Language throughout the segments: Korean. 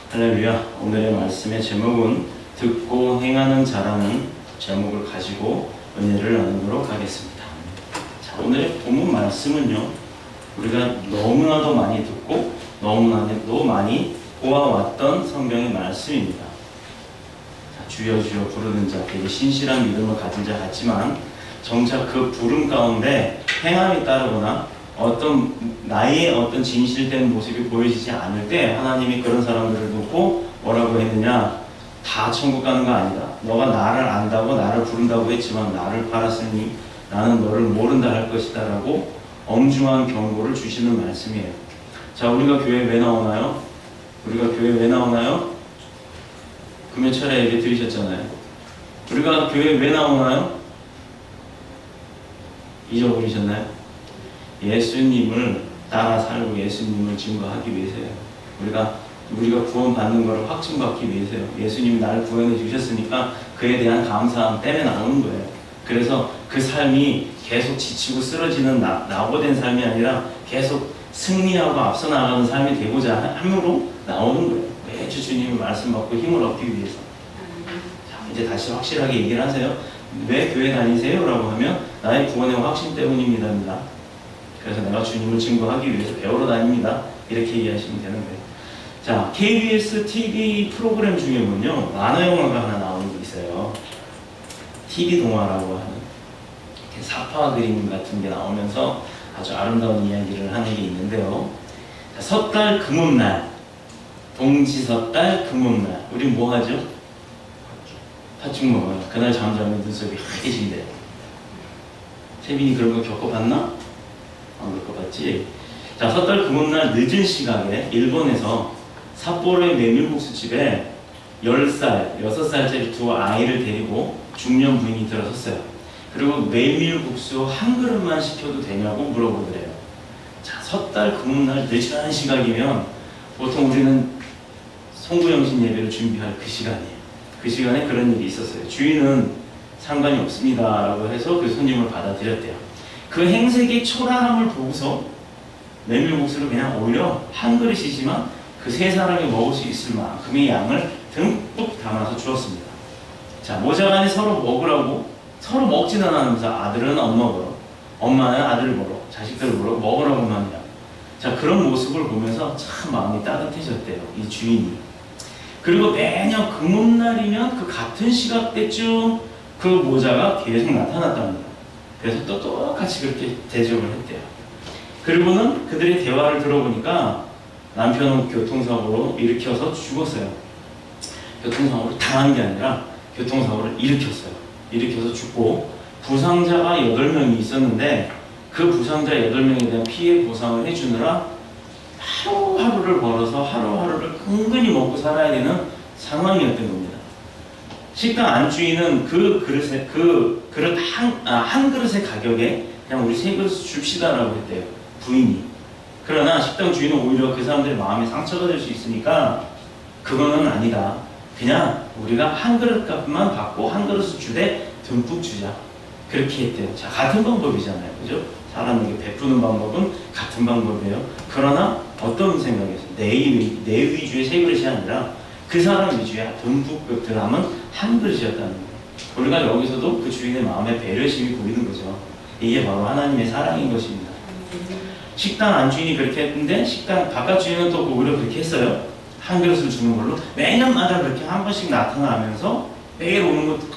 할렐루야. 오늘의 말씀의 제목은 듣고 행하는 자라는 제목을 가지고 은혜를 나누도록 하겠습니다. 자, 오늘의 본문 말씀은요, 우리가 너무나도 많이 듣고 너무나도 많이 보아왔던 성경의 말씀입니다. 자, 주여 주여 부르는 자, 되게 신실한 믿음을 가진 자 같지만 정작 그 부름 가운데 행함이 따르거나 나의 어떤 진실된 모습이 보여지지 않을 때 하나님이 그런 사람들을 놓고 뭐라고 했느냐? 다 천국 가는 거 아니다. 너가 나를 안다고 나를 부른다고 했지만 나를 팔았으니 나는 너를 모른다 할 것이다 라고 엄중한 경고를 주시는 말씀이에요. 자, 우리가 교회에 왜 나오나요? 금요 철에 얘기 들으셨잖아요. 우리가 교회에 왜 나오나요? 잊어버리셨나요? 예수님을 따라 살고 예수님을 증거하기 위해서요. 우리가 구원받는 것을 확증받기 위해서요. 예수님이 나를 구원해 주셨으니까 그에 대한 감사함 때문에 나오는 거예요. 그래서 그 삶이 계속 지치고 쓰러지는 낙오된 삶이 아니라 계속 승리하고 앞서 나가는 삶이 되고자 함으로 나오는 거예요. 매주 주님의 말씀 받고 힘을 얻기 위해서. 자, 이제 다시 확실하게 얘기를 하세요. 왜 교회 다니세요? 라고 하면 나의 구원의 확신 때문입니다. 그래서 내가 주님을 증거하기 위해서 배우러 다닙니다. 이렇게 얘기하시면 되는 거예요. 자, KBS TV 프로그램 중에 보면요, 만화 영화가 하나 나오는 게 있어요. TV 동화라고 하는 이렇게 사파 그림 같은 게 나오면서 아주 아름다운 이야기를 하는 게 있는데요. 자, 섣달 금음날, 동지 섣달 금음날, 우리 뭐 하죠? 팥죽 먹어요. 그날 잠자면 눈썹이 하얘진대요. 세빈이 그런 거 겪어봤나? 안 겪어봤지? 자, 섣달 금음날 늦은 시각에 일본에서 삿포로의 메밀국수집에 10살, 6살짜리 두 아이를 데리고 중년 부인이 들어섰어요. 그리고 메밀국수 한 그릇만 시켜도 되냐고 물어보더래요. 자, 섣달 금음날 늦은 시각이면 보통 우리는 송구영신 예배를 준비할 그 시간이에요. 그 시간에 그런 일이 있었어요. 주인은 상관이 없습니다 라고 해서 그 손님을 받아들였대요. 그 행색의 초라함을 보고서 메밀국수를 그냥 오히려 한 그릇이지만 그 세 사람이 먹을 수 있을 만큼의 양을 듬뿍 담아서 주었습니다. 자, 모자간에 서로 먹으라고 서로 먹지는 않으면서 아들은 엄마 보러, 엄마는 아들 보러, 자식들 보러 먹으라고만 해요. 자, 그런 모습을 보면서 참 마음이 따뜻해졌대요, 이 주인이. 그리고 매년 금음날이면 그 같은 시각대쯤 그 모자가 계속 나타났답니다. 그래서 또 똑같이 그렇게 대접을 했대요. 그리고는 그들의 대화를 들어보니까 남편은 교통사고로 일으켜서 죽었어요. 교통사고를 당한 게 아니라 교통사고를 일으켜서 죽고 부상자가 8명이 있었는데 그 부상자 8명에 대한 피해 보상을 해주느라 하루하루를 벌어서 하루하루를 근근히 먹고 살아야 되는 상황이었던 겁니다. 식당 안주인은 그 그릇 한 그릇의 가격에 그냥 우리 3그릇 줍시다라고 했대요, 부인이. 그러나 식당 주인은 오히려 그 사람들의 마음에 상처가 될 수 있으니까 그거는 아니다. 그냥 우리가 한 그릇 값만 받고 한 그릇을 주되 듬뿍 주자. 그렇게 했대요. 자, 같은 방법이잖아요. 그죠? 사람에게 베푸는 방법은 같은 방법이에요. 그러나 어떤 생각에서 내 위주의 3그릇이 아니라 그 사람 위주의 듬뿍 들어가면 한 그릇이었다는 거예요. 우리가 여기서도 그 주인의 마음에 배려심이 보이는 거죠. 이게 바로 하나님의 사랑인 것입니다. 식당 안주인이 그렇게 했는데 식당 바깥 주인은 또 오히려 그렇게 했어요. 한 그릇을 주는 걸로 매년마다 그렇게 한 번씩 나타나면서 매일 오는 것도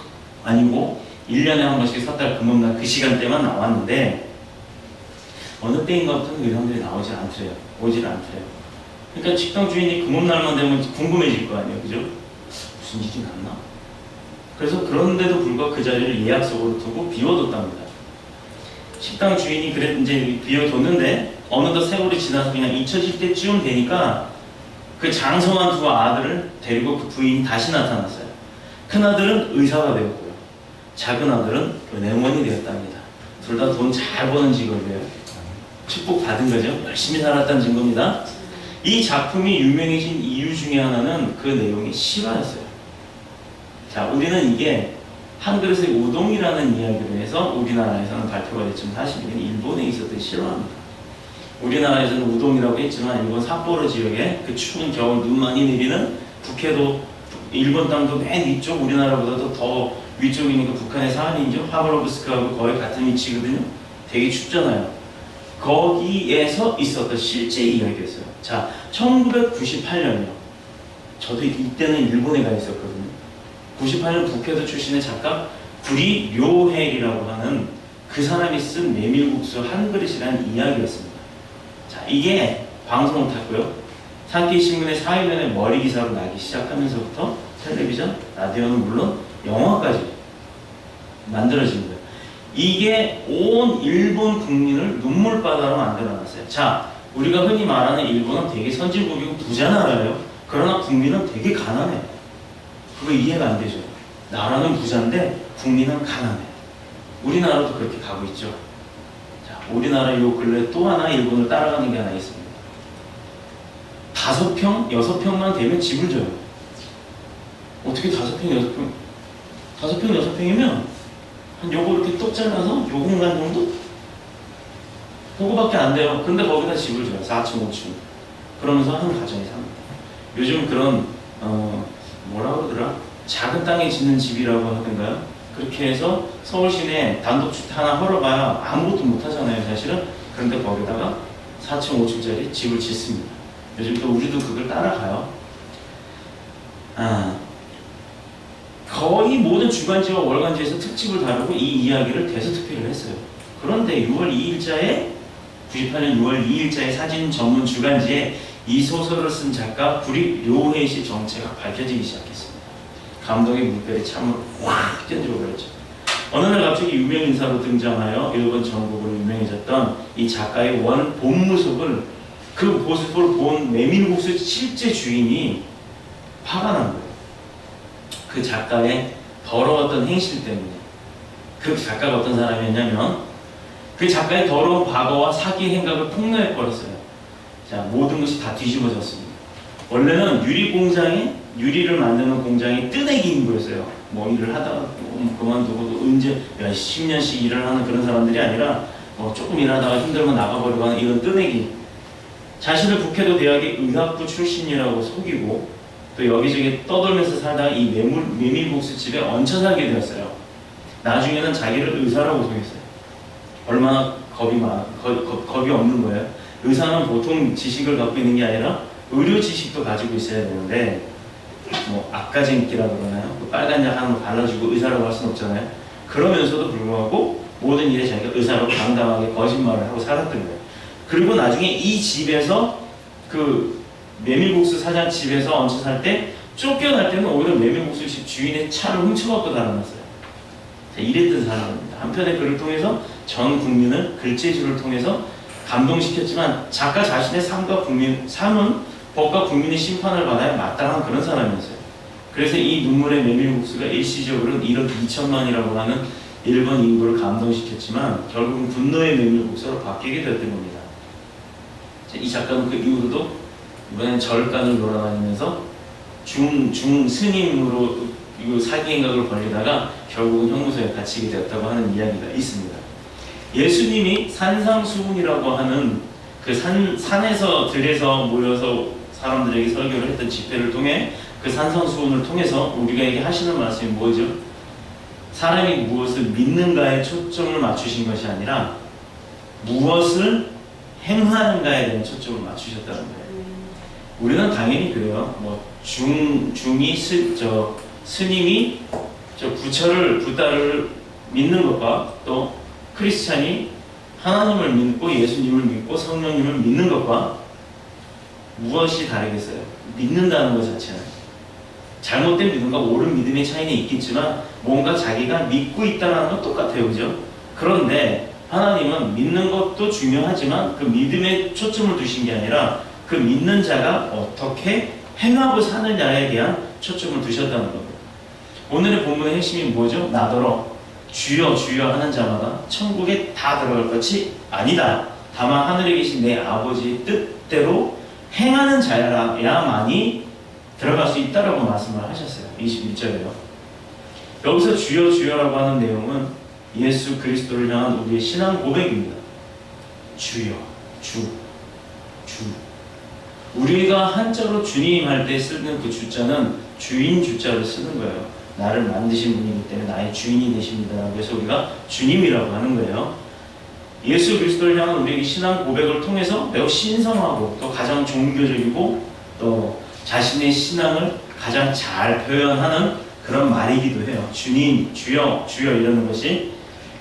아니고 1년에 한 번씩 섣달 금음날 그 시간대만 나왔는데 어느 때인가부터는 그 사람들이 오질 않더래요. 그러니까 식당 주인이 금음날만 되면 궁금해질 거 아니에요, 그죠? 무슨 일이 났나? 그래서 그런데도 불구하고 그 자리를 예약석으로 두고 비워뒀답니다. 식당 주인이 이제 비워뒀는데 어느덧 세월이 지나서 그냥 잊혀질 때쯤 되니까 그 장성한 두 아들을 데리고 그 부인이 다시 나타났어요. 큰 아들은 의사가 되었고요. 작은 아들은 은행원이 되었답니다. 둘 다 돈 잘 버는 직업이에요. 축복 받은 거죠. 열심히 살았다는 증거입니다. 이 작품이 유명해진 이유 중에 하나는 그 내용이 실화였어요. 자, 우리는 이게 한 그릇의 우동이라는 이야기로 해서 우리나라에서는 발표가 됐지만 사실 이건 일본에 있었던 실화입니다. 우리나라에서는 우동이라고 했지만 일본 삿포로 지역에 그 추운 겨울 눈 많이 내리는 북해도 일본 땅도 맨 위쪽 우리나라보다도 더 위쪽이니까 북한의 사한이죠. 하바롭스크하고 거의 같은 위치거든요. 되게 춥잖아요. 거기에서 있었던 실제 이야기였어요. 자, 1998년이요. 저도 이때는 일본에 가 있었거든요. 98년 북해도 출신의 작가 구리 료헬이라고 하는 그 사람이 쓴 메밀국수 한 그릇이라는 이야기였습니다. 자, 이게 방송을 탔고요. 산케이 신문의 4일면에 머리 기사로 나기 시작하면서부터 텔레비전, 라디오는 물론 영화까지 만들어진 거예요. 이게 온 일본 국민을 눈물바다로 만들어놨어요. 자, 우리가 흔히 말하는 일본은 되게 선진국이고 부자 나라예요. 그러나 국민은 되게 가난해요. 그거 이해가 안 되죠. 나라는 부자인데 국민은 가난해. 우리나라도 그렇게 가고 있죠. 자, 우리나라 요 근래 또 하나 일본을 따라가는 게 하나 있습니다. 5평, 6평만 되면 집을 줘요. 어떻게 5평, 6평? 5평, 6평이면 한 요거 이렇게 똑 잘라서 요 공간 정도? 그거밖에 안 돼요. 근데 거기다 집을 줘요. 4층, 5층. 그러면서 한 가정이 삽니다. 요즘 그런 뭐라 그러더라? 작은 땅에 짓는 집이라고 하던가요? 그렇게 해서 서울 시내 단독주택 하나 헐어봐야 아무것도 못 하잖아요, 사실은. 그런데 거기다가 4층, 5층짜리 집을 짓습니다. 요즘 또 우리도 그걸 따라가요. 거의 모든 주간지와 월간지에서 특집을 다루고 이 이야기를 대서특필을 했어요. 그런데 6월 2일자에 98년 6월 2일자의 사진 전문 주간지에 이 소설을 쓴 작가 구리 료헤이 씨 정체가 밝혀지기 시작했습니다. 감동의 물결이 참으로 확 던져버렸죠. 어느 날 갑자기 유명 인사로 등장하여 일본 전국으로 유명해졌던 이 작가의 원 본무속을 그 모습을 본 메밀국수 실제 주인이 화가 난 거예요. 그 작가의 더러웠던 행실 때문에. 그 작가가 어떤 사람이었냐면 그 작가의 더러운 과거와 사기 행각을 폭로해버렸어요. 자, 모든 것이 다 뒤집어졌습니다. 원래는 유리 공장에 유리를 만드는 공장이 뜨내기 인부였어요. 뭐 일을 하다가 그만두고 언제 몇십 년씩 일을 하는 그런 사람들이 아니라 뭐 조금 일하다가 힘들면 나가버리고 하는 이런 뜨내기. 자신을 북해도 대학의 의학부 출신이라고 속이고 또 여기저기 떠돌면서 살다가 이 메밀국수 집에 얹혀 살게 되었어요. 나중에는 자기를 의사라고 속였어요. 얼마나 겁이 없는 거예요. 의사는 보통 지식을 갖고 있는 게 아니라 의료 지식도 가지고 있어야 되는데 뭐 악가진기라 그러나요? 그 빨간 약 하나 발라주고 의사라고 할 수는 없잖아요. 그러면서도 불구하고 모든 일에 자기가 의사라고 당당하게 거짓말을 하고 살았던 거예요. 그리고 나중에 이 집에서 그 메밀국수 사장 집에서 얹혀 살 때 쫓겨날 때는 오히려 메밀국수 집 주인의 차를 훔쳐갖고 달아났어요. 이랬던 사람입니다. 한편의 글을 통해서 전 국민을 글재주를 통해서 감동시켰지만 작가 자신의 삶은 법과 국민의 심판을 받아야 마땅한 그런 사람이었어요. 그래서 이 눈물의 메밀국수가 일시적으로는 1억 2천만이라고 하는 일본 인구를 감동시켰지만 결국은 분노의 메밀국수로 바뀌게 되었던 겁니다. 이 작가는 그 이후로도 이번엔 절간을 돌아다니면서 중스님으로 사기 행각을 벌리다가 결국은 형무소에 갇히게 되었다고 하는 이야기가 있습니다. 예수님이 산상수훈이라고 하는 그 산에서 들에서 모여서 사람들에게 설교를 했던 집회를 통해 그 산상수훈을 통해서 우리에게 하시는 말씀이 뭐죠? 사람이 무엇을 믿는가에 초점을 맞추신 것이 아니라 무엇을 행하는가에 대한 초점을 맞추셨다는 거예요. 우리는 당연히 그래요. 뭐 중이 스님이 부처를 믿는 것과 또 크리스찬이 하나님을 믿고 예수님을 믿고 성령님을 믿는 것과 무엇이 다르겠어요? 믿는다는 것 자체는 잘못된 믿음과 옳은 믿음의 차이는 있겠지만 뭔가 자기가 믿고 있다는 건 똑같아요. 그죠? 그런데 하나님은 믿는 것도 중요하지만 그 믿음에 초점을 두신 게 아니라 그 믿는 자가 어떻게 행하고 사느냐에 대한 초점을 두셨다는 겁니다. 오늘의 본문의 핵심이 뭐죠? 나더러 주여 주여 하는 자마다 천국에 다 들어갈 것이 아니다. 다만 하늘에 계신 내 아버지의 뜻대로 행하는 자야만이 들어갈 수 있다라고 말씀을 하셨어요. 21절에요. 여기서 주여 주여라고 하는 내용은 예수 그리스도를 향한 우리의 신앙 고백입니다. 주여, 주. 주. 우리가 한자로 주님 할 때 쓰는 그 주자는 주인 주자를 쓰는 거예요. 나를 만드신 분이기 때문에 나의 주인이 되십니다. 그래서 우리가 주님이라고 하는 거예요. 예수 그리스도를 향한 우리의 신앙 고백을 통해서 매우 신성하고 또 가장 종교적이고 또 자신의 신앙을 가장 잘 표현하는 그런 말이기도 해요. 주님, 주여, 주여 이러는 것이,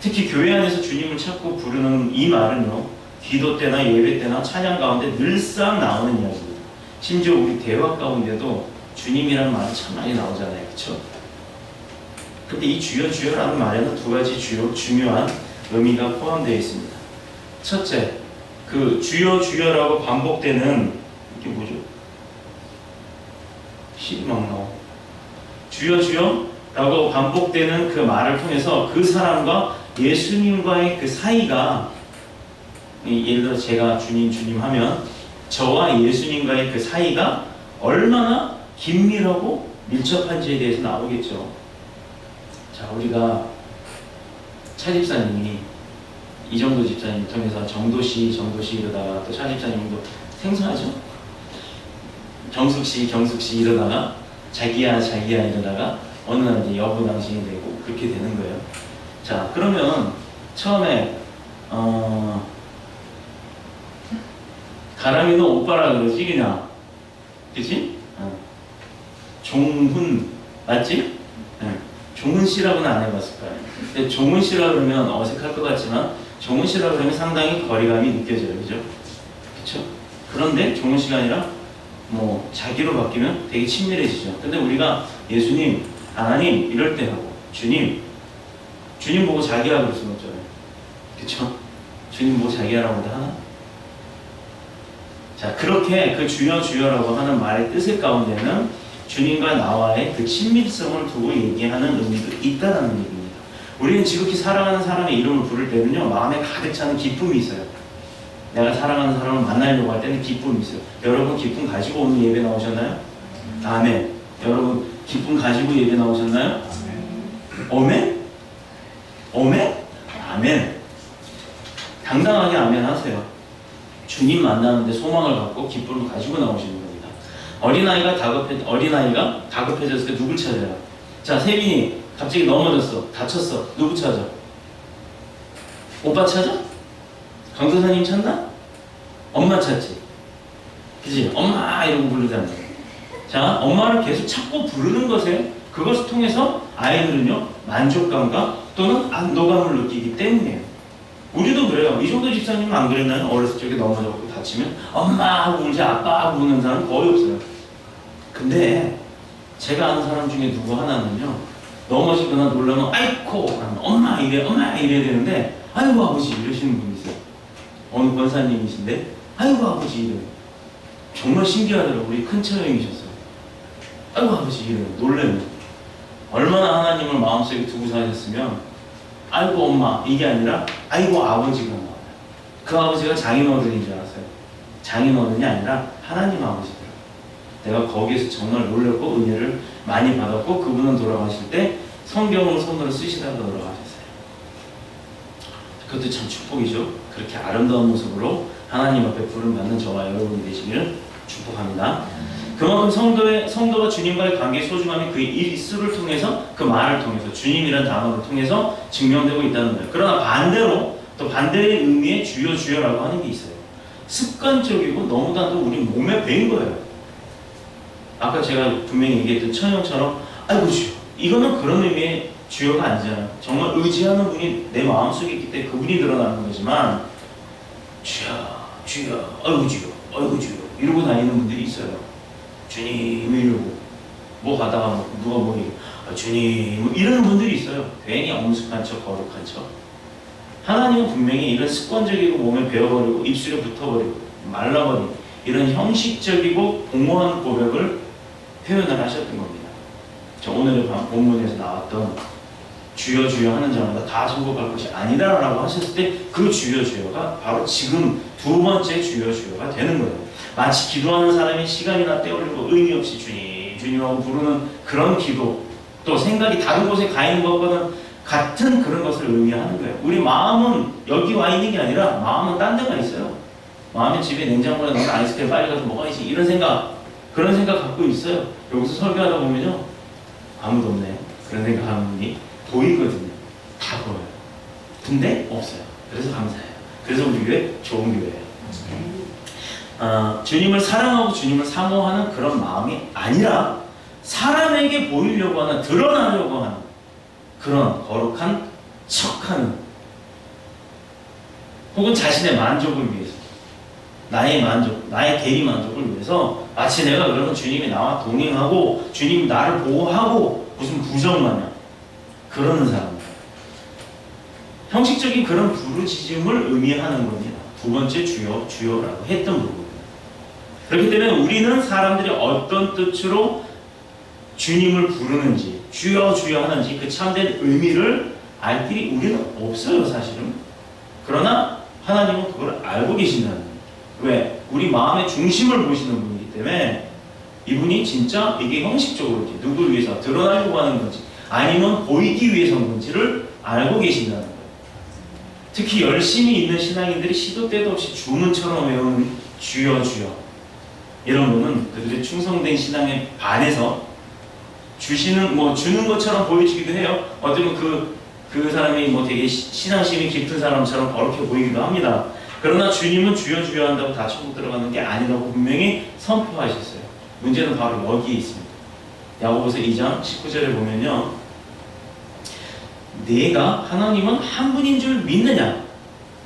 특히 교회 안에서 주님을 찾고 부르는 이 말은요, 기도 때나 예배 때나 찬양 가운데 늘상 나오는 이야기입니다. 심지어 우리 대화 가운데도 주님이라는 말이 참 많이 나오잖아요. 그렇죠? 근데 이 주여 주여라는 말에는 두 가지 중요한 의미가 포함되어 있습니다. 첫째, 그 주여 주여라고 반복되는, 이게 뭐죠? 실이 막 나와. 주여 주여라고 반복되는 그 말을 통해서 그 사람과 예수님과의 그 사이가, 예를 들어 제가 주님 주님 하면 저와 예수님과의 그 사이가 얼마나 긴밀하고 밀접한지에 대해서 나오겠죠. 자, 우리가 차 집사님이 이정도 집사님 통해서 정도씨 이러다가 또 차 집사님도 생소하죠? 경숙씨 이러다가 자기야 이러다가 어느 날 이제 여보 당신이 되고 그렇게 되는 거예요. 자, 그러면 처음에 가람이 너 오빠라 그러지 그냥, 그치? 종훈 맞지? 종훈 씨라고는 안 해봤을 거예요. 근데 종훈 씨라 그러면 어색할 것 같지만 종훈 씨라 그러면 상당히 거리감이 느껴져요, 그죠? 그렇죠? 그런데 종훈 씨가 아니라 뭐 자기로 바뀌면 되게 친밀해지죠. 근데 우리가 예수님, 하나님 이럴 때 하고 주님 보고 자기야 그럴 수는 없잖아요. 그렇죠? 주님 보고 자기야라고도 하나? 자, 그렇게 그 주여 주여라고 하는 말의 뜻의 가운데는 주님과 나와의 그 친밀성을 두고 얘기하는 의미도 있다는 얘기입니다. 우리는 지극히 사랑하는 사람의 이름을 부를 때는요, 마음에 가득 차는 기쁨이 있어요. 내가 사랑하는 사람을 만나려고 할 때는 기쁨이 있어요. 여러분 기쁨 가지고 오늘 예배 나오셨나요? 아멘. 여러분 기쁨 가지고 예배 나오셨나요? 아멘? 아멘? 아멘. 당당하게 아멘 하세요. 주님 만나는데 소망을 갖고 기쁨을 가지고 나오시는 겁니다. 어린아이가 다급해졌을 때 누굴 찾아요? 자, 세빈이 갑자기 넘어졌어, 다쳤어, 누구 찾아? 오빠 찾아? 강도사님 찾나? 엄마 찾지? 그치? 엄마 이러고 부르잖아요. 자, 엄마를 계속 찾고 부르는 것에, 그것을 통해서 아이들은요 만족감과 또는 안도감을 느끼기 때문이에요. 우리도 그래요. 이정도 집사님은 안 그랬나요? 어렸을 적에 넘어졌고 다치면 엄마 하고 울지 아빠 하고 우는 사람 거의 없어요. 근데 제가 아는 사람 중에 누구 하나는요, 넘어지거나 놀라면 아이코 엄마 이래야 되는데 아이고 아버지 이러시는 분이 있어요. 어느 권사님이신데 아이고 아버지 이래요. 정말 신기하더라고요. 우리 큰 처형이셨어요. 아이고 아버지 이래요. 놀래요. 얼마나 하나님을 마음속에 두고 사셨으면 아이고 엄마 이게 아니라 아이고 아버지가 나와요. 그 아버지가 장인어른인 줄 알았어요. 장인어른이 아니라 하나님 아버지더라고요. 내가 거기에서 정말 놀랐고 은혜를 많이 받았고, 그분은 돌아가실 때 성경을 손으로 쓰시다가 돌아가셨어요. 그것도 참 축복이죠. 그렇게 아름다운 모습으로 하나님 앞에 부름받는 저와 여러분이 되시기를 축복합니다. 그만큼 성도가 주님과의 관계의 소중함이 그 일수를 통해서, 그 말을 통해서, 주님이라는 단어를 통해서 증명되고 있다는 거예요. 그러나 반대로 또 반대의 의미의 주여 주여라고 하는 게 있어요. 습관적이고 너무나도 우리 몸에 배인 거예요. 아까 제가 분명히 얘기했던 천형처럼 아이고 주여, 이거는 그런 의미의 주여가 아니잖아요. 정말 의지하는 분이 내 마음속에 있기 때문에 그분이 드러나는 거지만, 주여 주여 아이고 주여 이러고 다니는 분들이 있어요. 주님 이러고 뭐 하다가 누가 뭐 주님 뭐 이러는 분들이 있어요. 괜히 엄숙한 척 거룩한 척. 하나님은 분명히 이런 습관적이고 몸에 배어버리고 입술에 붙어버리고 말라버리고 이런 형식적이고 공허한 고백을 표현을 하셨던 겁니다. 저 오늘의 본문에서 나왔던 주여 주여 하는 자마다 다 천국 것이 아니다라고 하셨을 때 그 주여 주여가 바로 지금 두 번째 주여 주여가 되는 거예요. 마치 기도하는 사람이 시간이나 때우려고 의미 없이 주님 주님하고 부르는 그런 기도, 또 생각이 다른 곳에 가 있는 것과는 같은 그런 것을 의미하는 거예요. 우리 마음은 여기 와 있는 게 아니라 마음은 딴 데가 있어요. 마음의 집에 냉장고에 넣은 아이스크림 빨리 가서 먹어야지 이런 생각, 그런 생각 갖고 있어요. 여기서 설교하다 보면요, 아무도 없네요. 그런 생각하는 분이 보이거든요. 다 보여요. 근데 없어요. 그래서 감사해요. 그래서 우리 교회 좋은 교회예요. 주님을 사랑하고 주님을 사모하는 그런 마음이 아니라 사람에게 보이려고 하는, 드러나려고 하는 그런 거룩한 척하는, 혹은 자신의 만족을 위해서, 나의 만족, 나의 대리 만족을 위해서 마치 내가 그러면 주님이 나와 동행하고 주님이 나를 보호하고 무슨 부정마냥 그러는 사람들, 형식적인 그런 부르짖음을 의미하는 겁니다. 두 번째 주여 주여라고 했던 부분. 그렇기 때문에 우리는 사람들이 어떤 뜻으로 주님을 부르는지, 주여 주여 하는지 그 참된 의미를 알 길이 우리는 없어요, 사실은. 그러나 하나님은 그걸 알고 계신다는 거예요. 왜? 우리 마음의 중심을 보시는 분이기 때문에 이분이 진짜 이게 형식적으로지, 누구를 위해서 드러나려고 하는 건지 아니면 보이기 위해서인 건지를 알고 계신다는 거예요. 특히 열심히 있는 신앙인들이 시도 때도 없이 주문처럼 외우는 주여 주여, 이런 거는 그들의 충성된 신앙에 반해서 주시는, 주는 것처럼 보여지기도 해요. 어쩌면 그 사람이 되게 신앙심이 깊은 사람처럼 그렇게 보이기도 합니다. 그러나 주님은 주여 주여 한다고 다 천국 들어가는 게 아니라고 분명히 선포하셨어요. 문제는 바로 여기에 있습니다. 야고보서 2장 19절에 보면요, 내가 하나님은 한 분인 줄 믿느냐?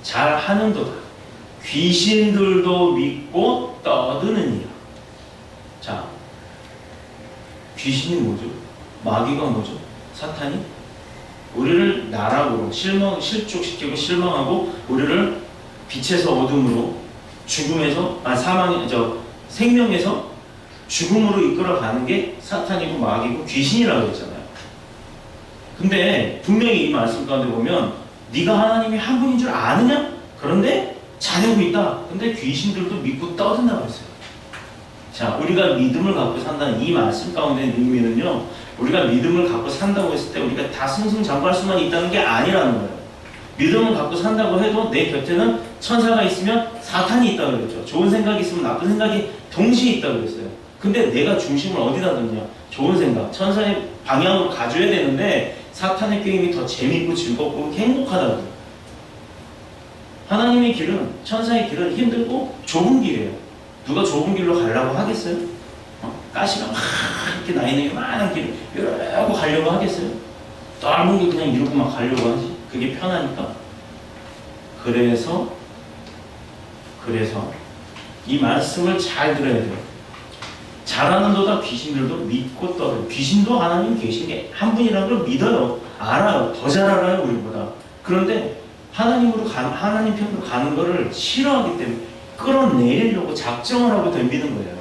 잘 하는도다. 귀신들도 믿고 떠드느니라. 자, 귀신이 뭐죠? 마귀가 뭐죠? 사탄이 우리를 나락으로 실족시키고 실망하고 우리를 빛에서 어둠으로, 죽음에서 생명에서 죽음으로 이끌어가는 게 사탄이고 마귀고 귀신이라고 했잖아요. 근데 분명히 이 말씀 가운데 보면 네가 하나님이 한 분인 줄 아느냐? 그런데 잘하고 있다. 근데 귀신들도 믿고 떠든다고 했어요. 자, 우리가 믿음을 갖고 산다는 이 말씀 가운데 의미는요, 우리가 믿음을 갖고 산다고 했을 때 우리가 다 승승장구할 수만 있다는 게 아니라는 거예요. 믿음을 갖고 산다고 해도 내 곁에는 천사가 있으면 사탄이 있다고 그랬죠. 좋은 생각이 있으면 나쁜 생각이 동시에 있다고 그랬어요. 근데 내가 중심을 어디다 뒀냐? 좋은 생각, 천사의 방향으로 가줘야 되는데 사탄의 게임이 더 재밌고 즐겁고 행복하다고. 하나님의 길은, 천사의 길은 힘들고 좁은 길이에요. 누가 좁은 길로 가려고 하겠어요? 가시가 막 이렇게 나 있는 요만한 길을 이러고 가려고 하겠어요? 넓은 길 그냥 이러고 막 가려고 하지. 그게 편하니까. 그래서 이 말씀을 잘 들어야 돼요. 잘하는도다 귀신들도 믿고 떠요. 귀신도 하나님 계신 게 한 분이라는 걸 믿어요. 알아요. 더 잘 알아요, 우리보다. 그런데 하나님 편으로 가는 거를 싫어하기 때문에 끌어내리려고 작정을 하고 덤비는 거예요.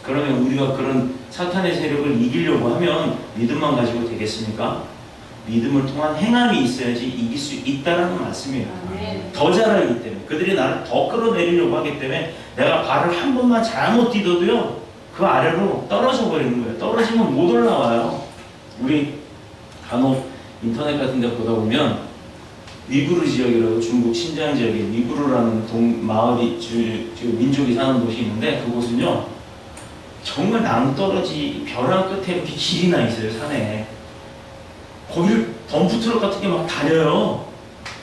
그러면 우리가 그런 사탄의 세력을 이기려고 하면 믿음만 가지고 되겠습니까? 믿음을 통한 행함이 있어야지 이길 수 있다는 말씀이에요. 더 잘 알기 때문에, 그들이 나를 더 끌어내리려고 하기 때문에 내가 발을 한 번만 잘못 디뎌도요, 그 아래로 떨어져 버리는 거예요. 떨어지면 못 올라와요. 우리 간혹 인터넷 같은 데 보다 보면 위구르 지역이라고, 중국 신장 지역에 위구르라는 마을이, 민족이 사는 곳이 있는데 그곳은요 정말 낭떠러지 벼랑 끝에 이렇게 길이 나 있어요, 산에. 거기를 덤프트럭 같은 게 막 다녀요.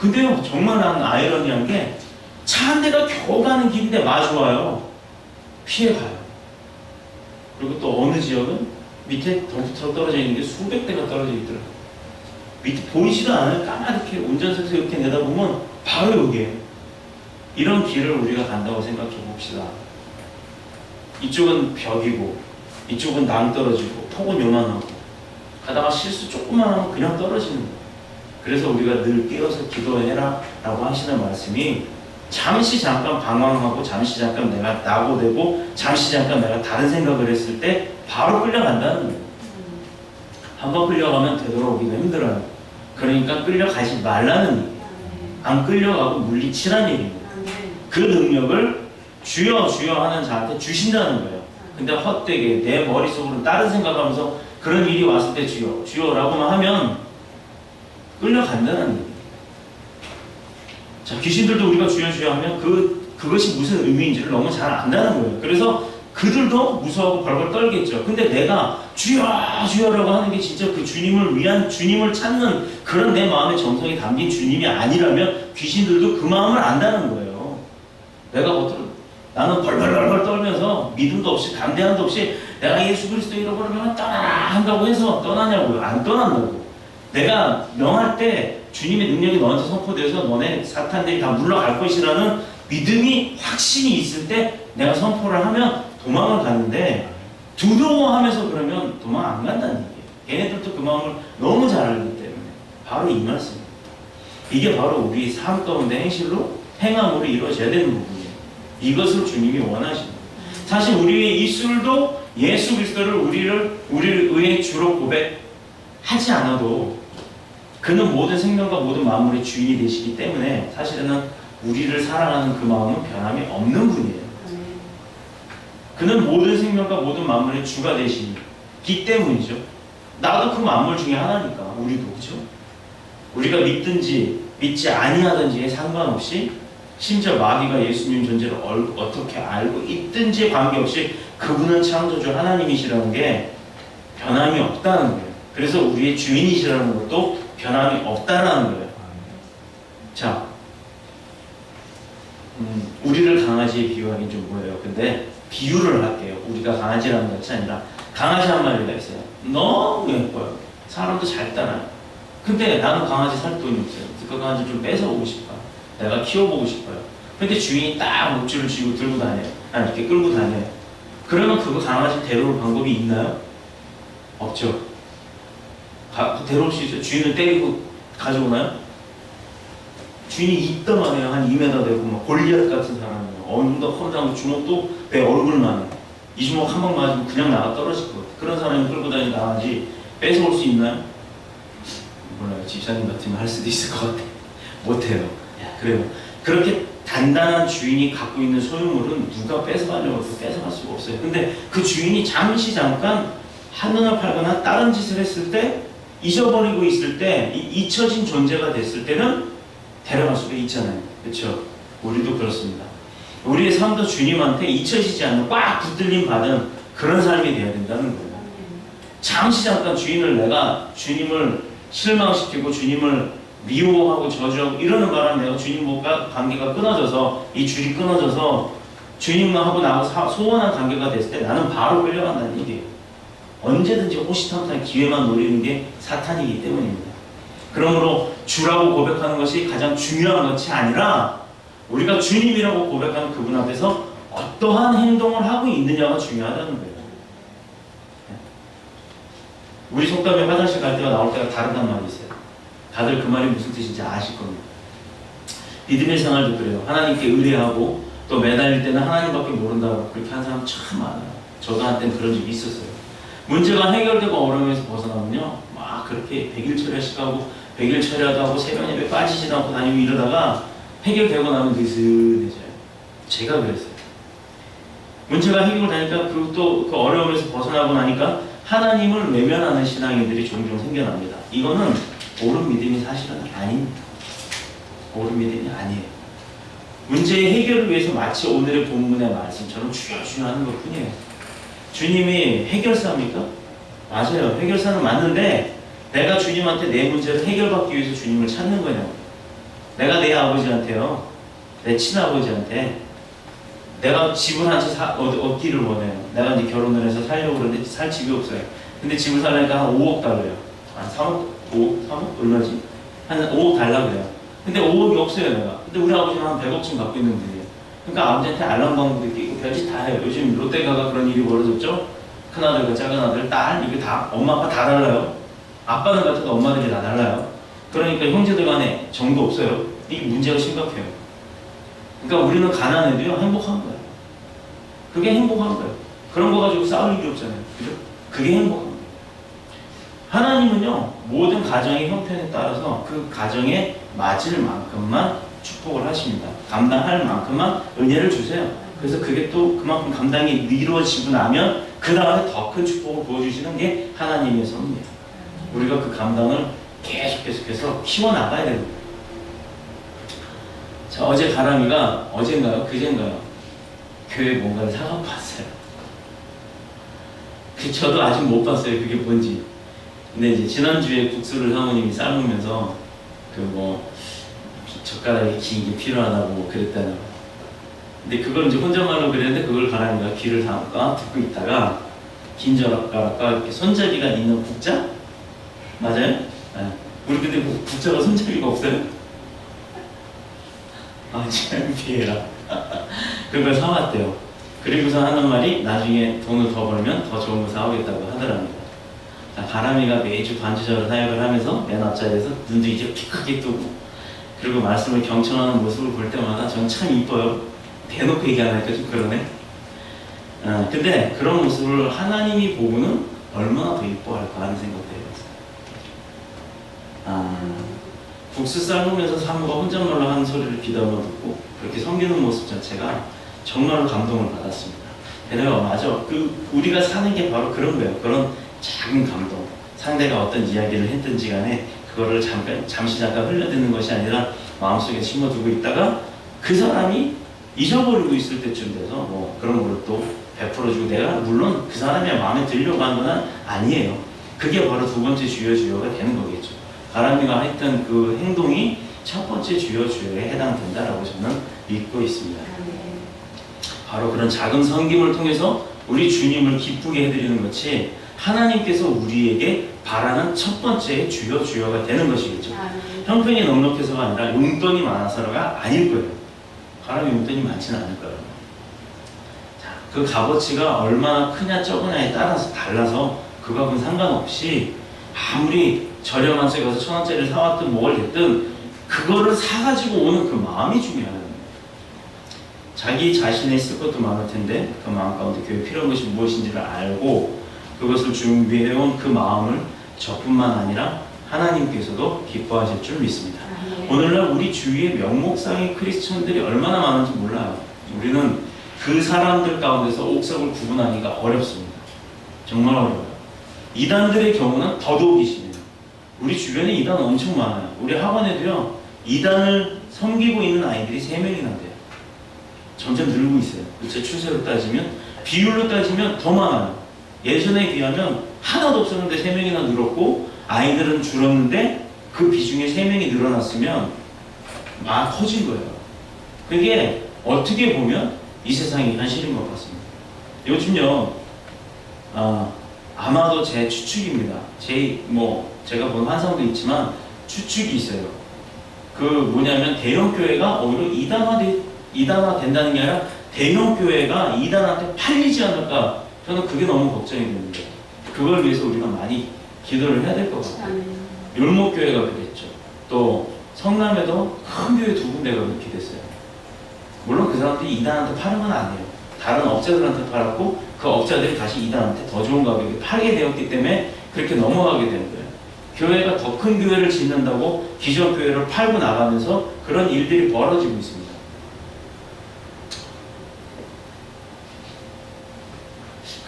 근데요 정말 난 아이러니한 게 차 한 대가 겨우 가는 길인데 마주와요. 피해가요. 그리고 또 어느 지역은 밑에 덤프트럭 떨어져 있는 게 수백 대가 떨어져 있더라고요. 밑에 보이지도 않아요. 까맣게 운전석에서 이렇게 내다보면 바로 여기에요. 이런 길을 우리가 간다고 생각해 봅시다. 이쪽은 벽이고 이쪽은 낭떠러지고 폭은 요만하고 가다가 실수 조금만 하면 그냥 떨어지는 거예요. 그래서 우리가 늘 깨어서 기도해라 라고 하시는 말씀이, 잠시 잠깐 방황하고 잠시 잠깐 내가 나고되고 잠시 잠깐 내가 다른 생각을 했을 때 바로 끌려간다는 거예요. 한번 끌려가면 되돌아오기가 힘들어요. 그러니까 끌려가지 말라는 얘기예요. 안 끌려가고 물리치라는 얘기입니다. 그 능력을 주여 주여 하는 자한테 주신다는 거예요. 근데 헛되게 내 머릿속으로 다른 생각하면서 그런 일이 왔을 때 주여 주여라고만 하면 끌려간다는 얘기예요. 자, 귀신들도 우리가 주여 주여 하면 그 그것이 무슨 의미인지를 너무 잘 안다는 거예요. 그래서 그들도 무서워하고 벌벌 떨겠죠. 근데 내가 주여 주여라고 하는 게 진짜 그 주님을 위한, 주님을 찾는 그런 내 마음의 정성이 담긴 주님이 아니라면 귀신들도 그 마음을 안다는 거예요. 내가 겉으로 나는 벌벌벌 떨면서 믿음도 없이 담대함도 없이 내가 예수 그리스도 잃어버리면 떠나라 한다고 해서 떠나냐고요? 안 떠난다고. 내가 명할 때 주님의 능력이 너한테 선포돼서 너네 사탄들이 다 물러갈 것이라는 믿음이, 확신이 있을 때 내가 선포를 하면 도망을 가는데, 두려워하면서 그러면 도망 안 간다는 얘기예요. 걔네들도 그 마음을 너무 잘 알기 때문에. 바로 이 말씀입니다. 이게 바로 우리 삶 가운데 행실로, 행함으로 이루어져야 되는 부분이에요. 이것을 주님이 원하시는 거예요. 사실 우리의 입술도 예수 그리스도를 우리를 의의 주로 고백하지 않아도 그는 모든 생명과 모든 만물의 주인이 되시기 때문에 사실은 우리를 사랑하는 그 마음은 변함이 없는 분이에요. 그는 모든 생명과 모든 만물의 주가 되시기 때문이죠. 나도 그 만물 중에 하나니까. 우리도 그렇죠. 우리가 믿든지 믿지 아니하든지에 상관없이, 심지어 마귀가 예수님 존재를 어떻게 알고 있든지에 관계없이 그분은 창조주 하나님이시라는 게 변함이 없다는 거예요. 그래서 우리의 주인이시라는 것도 변함이 없다라는 거예요. 자, 우리를 강아지에 비유하긴 좀 뭐예요. 근데 비유를 할게요. 우리가 강아지라는 것이 아니라, 강아지 한 마리가 있어요. 너무 예뻐요. 사람도 잘 따라요. 근데 나는 강아지 살 돈이 없어요. 그 강아지 좀 뺏어보고 싶어요. 내가 키워보고 싶어요. 근데 주인이 딱 목줄을 쥐고 들고 다녀요. 아니, 이렇게 끌고 다녀요. 그러면 그거 강아지 데려올 방법이 있나요? 없죠. 데려올 수 있어요. 주인을 때리고 가져오나요? 주인이 있다만 해요. 한 2m 되고 막 골리앗 같은 사람이에요. 얼굴도 험상하고 주먹도 내 얼굴만 해요. 이 주먹 한 방 맞으면 그냥 나가 떨어질 것 같아요. 그런 사람이 끌고 다니는 강아지 뺏어올 수 있나요? 몰라요. 집사님 같으면 할 수도 있을 것 같아. 못해요. 그래요. 그렇게 단단한 주인이 갖고 있는 소유물은 누가 뺏어가려고 해도 뺏어갈 수가 없어요. 근데 그 주인이 잠깐 한눈을 팔거나 다른 짓을 했을 때, 잊어버리고 있을 때, 잊혀진 존재가 됐을 때는 데려갈 수가 있잖아요. 그렇죠? 우리도 그렇습니다. 우리의 삶도 주님한테 잊혀지지 않는 꽉 붙들림 받은 그런 삶이 되어야 된다는 거예요. 잠깐 내가 주님을 실망시키고 주님을 미워하고 저주하고 이러는 바람에 내가 주님과 관계가 끊어져서, 이 줄이 끊어져서 주님만 하고 나하고 소원한 관계가 됐을 때 나는 바로 끌려간다는 얘기예요. 언제든지 호시탐탐 기회만 노리는 게 사탄이기 때문입니다. 그러므로 주라고 고백하는 것이 가장 중요한 것이 아니라, 우리가 주님이라고 고백하는 그분 앞에서 어떠한 행동을 하고 있느냐가 중요하다는 거예요. 우리 속담에 화장실 갈 때가 나올 때가 다르단 말이 있어요. 다들 그 말이 무슨 뜻인지 아실 겁니다. 믿음의 생활도 그래요. 하나님께 의뢰하고 또 매달릴 때는 하나님밖에 모른다고 그렇게 한 사람 참 많아요. 저도 한때는 그런 적이 있었어요. 문제가 해결되고 어려움에서 벗어나면요, 막 그렇게 100일 처리하시고 하고 100일 처리하도 하고 새벽 예배 빠지지도 않고 다니고 이러다가 해결되고 나면 느슨해져요. 제가 그랬어요. 문제가 해결되니까 그 어려움에서 벗어나고 나니까 하나님을 외면하는 신앙인들이 종종 생겨납니다. 이거는 옳은 믿음이 사실은 아닙니다. 옳은 믿음이 아니에요. 문제의 해결을 위해서 마치 오늘의 본문의 말씀처럼 주여 하는 것 뿐이에요. 주님이 해결사입니까? 맞아요. 해결사는 맞는데, 내가 주님한테 내 문제를 해결받기 위해서 주님을 찾는 거냐고. 내가 내 아버지한테요, 내 친아버지한테 내가 집을 한 채 얻기를 원해요. 내가 이제 결혼을 해서 살려고 그러는데 살 집이 없어요. 근데 집을 살려니까 한 5억 달러요. 한 3억? 5억? 3억? 얼마지? 한 5억 달라고 그래요. 근데 5억이 없어요, 내가. 근데 우리 아버지는 한 100억쯤 갖고 있는 분이에요. 그러니까 아버지한테 알랑방구도 끼고 별짓 다 해요. 요즘 롯데가가 그런 일이 벌어졌죠? 큰아들과 작은아들, 딸, 이게 다 엄마 아빠 다 달라요. 아빠는 같아도 엄마들이 다 달라요. 그러니까 형제들 간에 정도 없어요. 이게 문제가 심각해요. 그러니까 우리는 가난해도요, 행복한 거예요. 그게 행복한 거예요. 그런 거 가지고 싸울 일이 없잖아요. 그죠? 그게 행복한 거예요. 하나님은요, 모든 가정의 형편에 따라서 그 가정에 맞을 만큼만 축복을 하십니다. 감당할 만큼만 은혜를 주세요. 그래서 그게 또 그만큼 감당이 이루어지고 나면 그 다음에 더 큰 축복을 부어주시는 게 하나님의 섭리예요. 우리가 그 감당을 계속해서 키워나가야 됩니다. 자, 어제 가람이가 어젠가요? 그젠가요? 교회 뭔가를 사갖고 왔어요. 저도 아직 못 봤어요. 그게 뭔지. 근데 이제 지난주에 국수를 사모님이 삶으면서 젓가락이 긴 게 필요하다고 뭐 그랬다는. 근데 그걸 이제 혼잣말로 그랬는데 그걸 가람이가 귀를 담가 듣고 있다가 긴 젓가락과 이렇게 손잡이가 있는 국자? 맞아요? 네. 우리 근데 국자가 손잡이가 없어요? 아, 창피해라. 그걸 사왔대요. 그리고서 하는 말이 나중에 돈을 더 벌면 더 좋은 거 사오겠다고 하더랍니다. 자, 가람이가 매주 반주자로 사역을 하면서 맨 앞자리에서 눈도 이제 피 크게 뜨고 그리고 말씀을 경청하는 모습을 볼 때마다 저는 참 이뻐요. 대놓고 얘기하니까 좀 그러네. 근데 그런 모습을 하나님이 보고는 얼마나 더 이뻐할까 하는 생각도 해봤어요. 국수 삶으면서 사모가 혼잣말로 하는 소리를 귀담아 듣고 그렇게 섬기는 모습 자체가 정말로 감동을 받았습니다. 내가 맞아. 우리가 사는 게 바로 그런 거예요. 그런 작은 감동. 상대가 어떤 이야기를 했든지 간에 그거를 잠시 흘려듣는 것이 아니라 마음속에 심어두고 있다가 그 사람이 잊어버리고 있을 때쯤 돼서 뭐 그런 걸 또 베풀어주고 내가 물론 그 사람이 마음에 들려고 하는 건 아니에요. 그게 바로 두 번째 주요가 되는 거겠죠. 가람이가 했던 그 행동이 첫 번째 주요에 해당된다라고 저는 믿고 있습니다. 바로 그런 작은 섬김을 통해서 우리 주님을 기쁘게 해드리는 것이 하나님께서 우리에게 바라는 첫 번째 주요가 되는 것이겠죠. 형편이 넉넉해서가 아니라 용돈이 많아서가 아닐 거예요. 가람이 용돈이 많지는 않을 거예요. 자, 그 값어치가 얼마나 크냐 적으냐에 따라서 달라서 그거하고는 상관없이 아무리 저렴한 데 가서 1,000원짜리를 사왔든 뭘 됐든 그거를 사가지고 오는 그 마음이 중요해요. 자기 자신의 쓸 것도 많을 텐데 그 마음 가운데 교회에 필요한 것이 무엇인지를 알고 그것을 준비해온 그 마음을 저뿐만 아니라 하나님께서도 기뻐하실 줄 믿습니다. 오늘날 우리 주위에 명목상의 크리스천들이 얼마나 많은지 몰라요. 우리는 그 사람들 가운데서 옥석을 구분하기가 어렵습니다. 정말 어려워요. 이단들의 경우는 더더욱이 심해요. 우리 주변에 이단 엄청 많아요. 우리 학원에도요 이단을 섬기고 있는 아이들이 3명이나 돼요. 점점 늘고 있어요. 제 추세로 따지면 비율로 따지면 더 많아요. 예전에 비하면 하나도 없었는데 3명이나 늘었고 아이들은 줄었는데 그 비중에 3명이 늘어났으면 막 커진 거예요. 그게 어떻게 보면 이 세상의 현실인 것 같습니다. 요즘요 아마도 제 추측입니다. 제가 본 환상도 있지만 추측이 있어요. 그 뭐냐면 대형 교회가 오히려 이단화 된다는 게 아니라 대형 교회가 이단한테 팔리지 않을까. 저는 그게 너무 걱정이 되는데 그걸 위해서 우리가 많이 기도를 해야 될 것 같아요. 율목교회가 그랬죠. 또 성남에도 큰 교회 2군데가 그렇게 됐어요. 물론 그 사람들이 이단한테 파는 건 아니에요. 다른 업자들한테 팔았고 그 업자들이 다시 이단한테 더 좋은 가격에 팔게 되었기 때문에 그렇게 넘어가게 되는 거예요. 교회가 더 큰 교회를 짓는다고 기존 교회를 팔고 나가면서 그런 일들이 벌어지고 있습니다.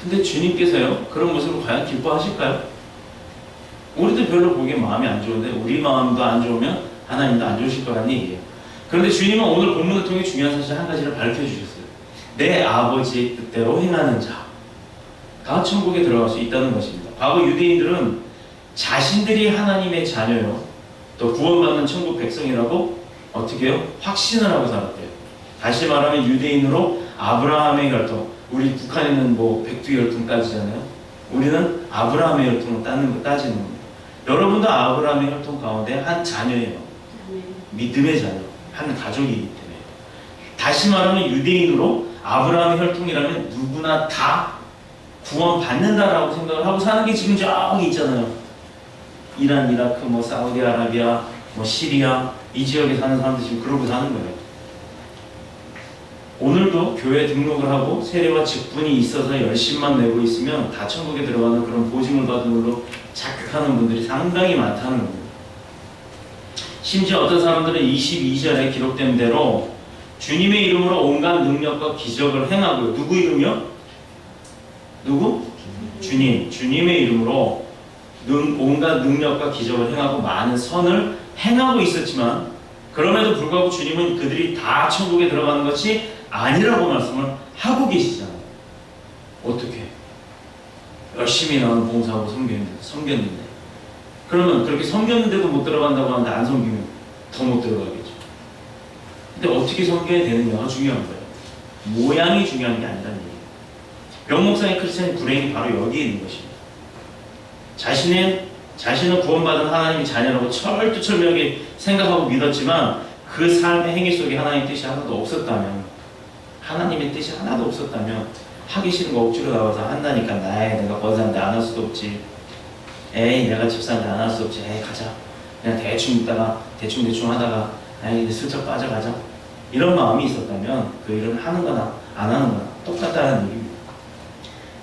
근데 주님께서요 그런 모습을 과연 기뻐하실까요? 우리도 별로 보기엔 마음이 안 좋은데 우리 마음도 안 좋으면 하나님도 안 좋으실 거라는 얘기예요. 그런데 주님은 오늘 본문을 통해 중요한 사실 한 가지를 밝혀주셨어요. 내 아버지의 뜻대로 행하는 자가 천국에 들어갈 수 있다는 것입니다. 과거 유대인들은 자신들이 하나님의 자녀요 또 구원받는 천국 백성이라고 어떻게 해요? 확신을 하고 살았대요. 다시 말하면 유대인으로 아브라함의 혈통, 우리 북한에는 백두 혈통 따지잖아요. 우리는 아브라함의 혈통을 따지는 겁니다. 여러분도 아브라함의 혈통 가운데 한 자녀예요. 믿음의 자녀, 한 가족이기 때문에. 다시 말하면 유대인으로 아브라함의 혈통이라면 누구나 다 구원받는다라고 생각을 하고 사는 게 지금 저기 있잖아요. 이란, 이라크, 사우디아라비아, 시리아 이 지역에 사는 사람들 지금 그러고 사는 거예요. 오늘도 교회 등록을 하고 세례와 직분이 있어서 열심만 내고 있으면 다 천국에 들어가는 그런 보증을 받은 걸로 착각하는 분들이 상당히 많다는 겁니다. 심지어 어떤 사람들은 22절에 기록된 대로 주님의 이름으로 온갖 능력과 기적을 행하고요. 누구 이름이요? 누구? 주님. 주님의 이름으로 온갖 능력과 기적을 행하고 많은 선을 행하고 있었지만 그럼에도 불구하고 주님은 그들이 다 천국에 들어가는 것이 아니라고 말씀을 하고 계시잖아요. 어떻게? 열심히 나는 봉사하고 섬겼는데. 그러면 그렇게 섬겼는데도 못 들어간다고 하는데 안 섬기면 더 못 들어가겠죠. 근데 어떻게 섬겨야 되느냐가 중요한 거예요. 모양이 중요한 게 아니라는 얘기예요. 명목상의 크리스천의 불행이 바로 여기에 있는 것입니다. 자신은 구원받은 하나님의 자녀라고 철두철미하게 생각하고 믿었지만 그 삶의 행위 속에 하나님의 뜻이 하나도 없었다면, 하나님의 뜻이 하나도 없었다면 하기 싫은 거 억지로 나와서 한다니까 내가 권사인데 안 할 수도 없지. 에이 내가 집사인데 안 할 수 없지. 에이 가자. 그냥 대충 있다가 대충 하다가 에이 슬쩍 빠져가자. 이런 마음이 있었다면 그 일을 하는 거나 안 하는 거나 똑같다는 얘기입니다.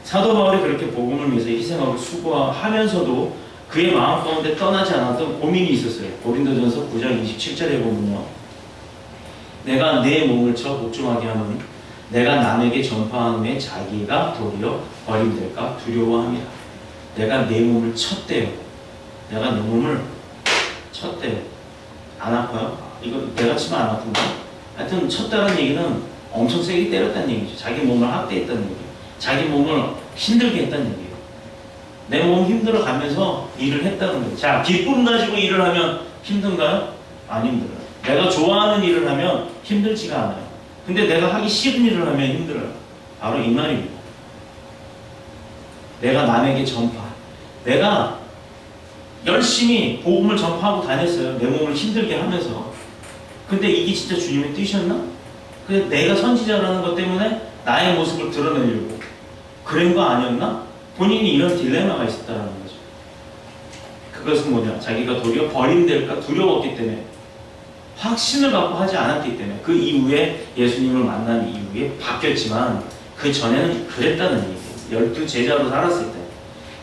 사도 바울이 그렇게 복음을 위해서 희생하고 수고하면서도 그의 마음 가운데 떠나지 않았던 고민이 있었어요. 고린도전서 9장 27절에 보면요. 내가 내 몸을 쳐 복종하게 하노니 내가 남에게 전파하는 자기가 도리어 버림될까 두려워함이라. 내가 내 몸을 쳤대요. 내가 내 몸을 쳤대요. 안 아파요? 이거 내가 치면 안 아픈가? 하여튼 쳤다는 얘기는 엄청 세게 때렸다는 얘기죠. 자기 몸을 학대했다는 얘기예요. 자기 몸을 힘들게 했다는 얘기예요. 내 몸 힘들어 가면서 일을 했다는 거예요. 자, 기쁨 가지고 일을 하면 힘든가요? 안 힘들어요. 내가 좋아하는 일을 하면 힘들지가 않아요. 근데 내가 하기 싫은 일을 하면 힘들어요. 바로 이 말입니다. 내가 남에게 내가 열심히 복음을 전파하고 다녔어요. 내 몸을 힘들게 하면서. 근데 이게 진짜 주님의 뜻이었나? 근데 내가 선지자라는 것 때문에 나의 모습을 드러내려고 그런 거 아니었나? 본인이 이런 딜레마가 있었다는 거죠. 그것은 뭐냐? 자기가 도리어 버림될까 두려웠기 때문에, 확신을 갖고 하지 않았기 때문에, 그 이후에 예수님을 만난 이후에 바뀌었지만 그 전에는 그랬다는 얘기예요. 12제자로 살았을 때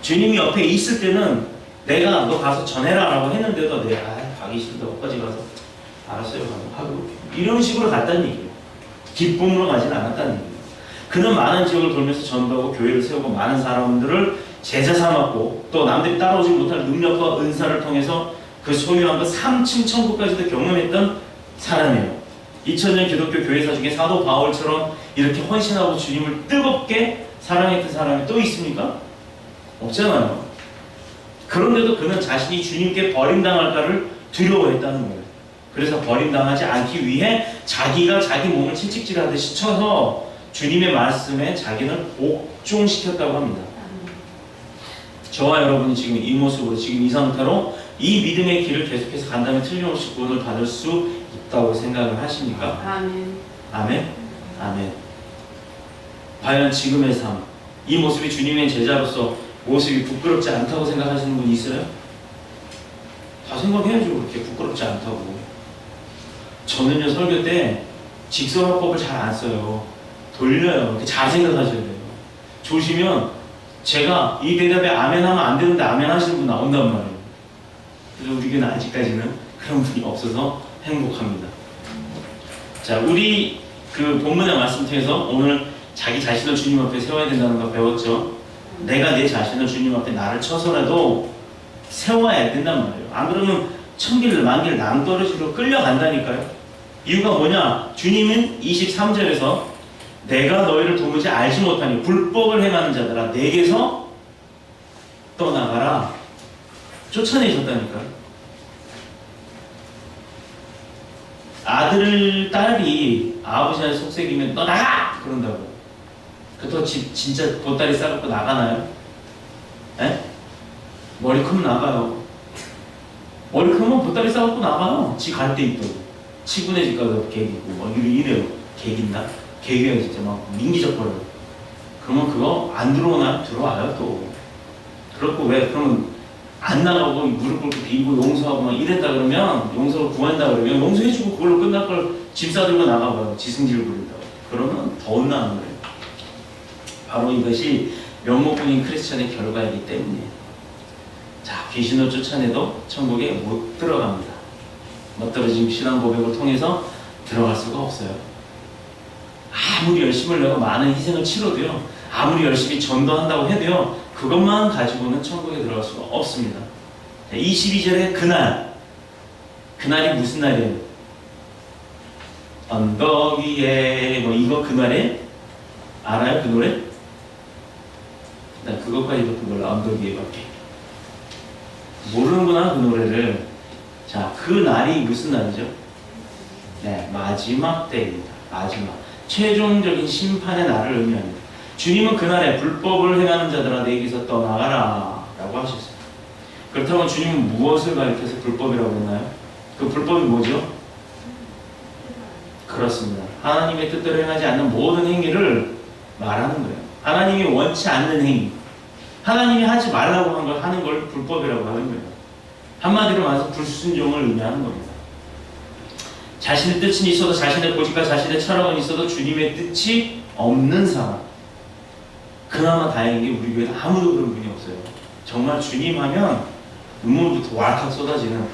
주님이 옆에 있을 때는 내가 너 가서 전해라 라고 했는데도 내가 가기 싫다 어까지 가서 알았어요 하고 이런 식으로 갔다는 얘기예요. 기쁨으로 가지는 않았다는 얘기예요. 그는 많은 지역을 돌면서 전도하고 교회를 세우고 많은 사람들을 제자 삼았고 또 남들이 따라오지 못할 능력과 은사를 통해서 그 소유한 그 3층 천국까지도 경험했던 사람이에요. 2000년 기독교 교회사 중에 사도 바울처럼 이렇게 헌신하고 주님을 뜨겁게 사랑했던 사람이 또 있습니까? 없잖아요. 그런데도 그는 자신이 주님께 버림당할까를 두려워했다는 거예요. 그래서 버림당하지 않기 위해 자기가 자기 몸을 채찍질하듯이 쳐서 주님의 말씀에 자기는 옥종시켰다고 합니다. 저와 여러분이 지금 이 모습으로 지금 이 상태로 이 믿음의 길을 계속해서 간다면 틀림없이 구원을 받을 수 있다고 생각을 하십니까? 아멘. 아멘? 아멘. 과연 지금의 삶, 이 모습이 주님의 제자로서 모습이 부끄럽지 않다고 생각하시는 분이 있어요? 다 생각해야죠. 그렇게 부끄럽지 않다고. 저는요 설교 때 직설화법을 잘 안 써요. 돌려요. 잘 생각하셔야 돼요. 조시면 제가 이 대답에 아멘 하면 안 되는데 아멘 하시는 분 나온단 말이에요. 그래서 우리 교회는 아직까지는 그런 분이 없어서 행복합니다. 자, 우리 그 본문의 말씀 통해서 오늘 자기 자신을 주님 앞에 세워야 된다는 거 배웠죠. 내가 내 자신을 주님 앞에 나를 쳐서라도 세워야 된단 말이에요. 안 그러면 천길 만길 낭떠러지로 끌려간다니까요. 이유가 뭐냐? 주님은 23절에서 내가 너희를 도무지 알지 못하니 불법을 행하는 자들아 내게서 떠나가라 쫓아내셨다니까요. 아들, 딸이 아버지한테 속삭이면 너 나가! 그런다고. 그렇다고 진짜 보따리 싸갖고 나가나요? 에? 머리 크면 나가요. 머리 크면 보따리 싸갖고 나가요. 지 갈 때 있다고. 치구네 집 가서 개기고 막 이래요. 개긴다? 개기가 진짜 막 민기적거려요. 그러면 그거 안 들어오나요? 들어와요 또. 그렇고 왜? 그러면 안 나가고 무릎 꿇고 비고 용서하고 막 이랬다 그러면 용서를 구한다 그러면 용서해주고 그걸로 끝날 걸 짐 싸들고 나가봐요. 지승질 부린다고. 그러면 더 혼나는 거예요. 바로 이것이 명목뿐인 크리스천의 결과이기 때문에 자 귀신을 쫓아내도 천국에 못 들어갑니다. 멋들어진 신앙 고백을 통해서 들어갈 수가 없어요. 아무리 열심을 내고 많은 희생을 치러도요, 아무리 열심히 전도한다고 해도요, 그것만 가지고는 천국에 들어갈 수가 없습니다. 22절에 그날이 무슨 날이에요? 언덕 위에 뭐 이거 그 노래 알아요? 그 노래? 나 그것까지도 몰라. 언덕 위에밖에 모르는구나 그 노래를. 자, 그 날이 무슨 날이죠? 네, 마지막 때입니다. 마지막 최종적인 심판의 날을 의미합니다. 주님은 그날에 불법을 행하는 자들아 내게서 떠나가라 라고 하셨어요. 그렇다면 주님은 무엇을 가리켜서 불법이라고 했나요? 그 불법이 뭐죠? 그렇습니다. 하나님의 뜻대로 행하지 않는 모든 행위를 말하는 거예요. 하나님이 원치 않는 행위, 하나님이 하지 말라고 한 걸 하는 걸 불법이라고 하는 거예요. 한마디로 말해서 불순종을 의미하는 겁니다. 자신의 뜻은 있어도, 자신의 고집과 자신의 철학은 있어도 주님의 뜻이 없는 사람, 그나마 다행인 게 우리 교회에 아무도 그런 분이 없어요. 정말 주님 하면 눈물부터 왈칵 쏟아지는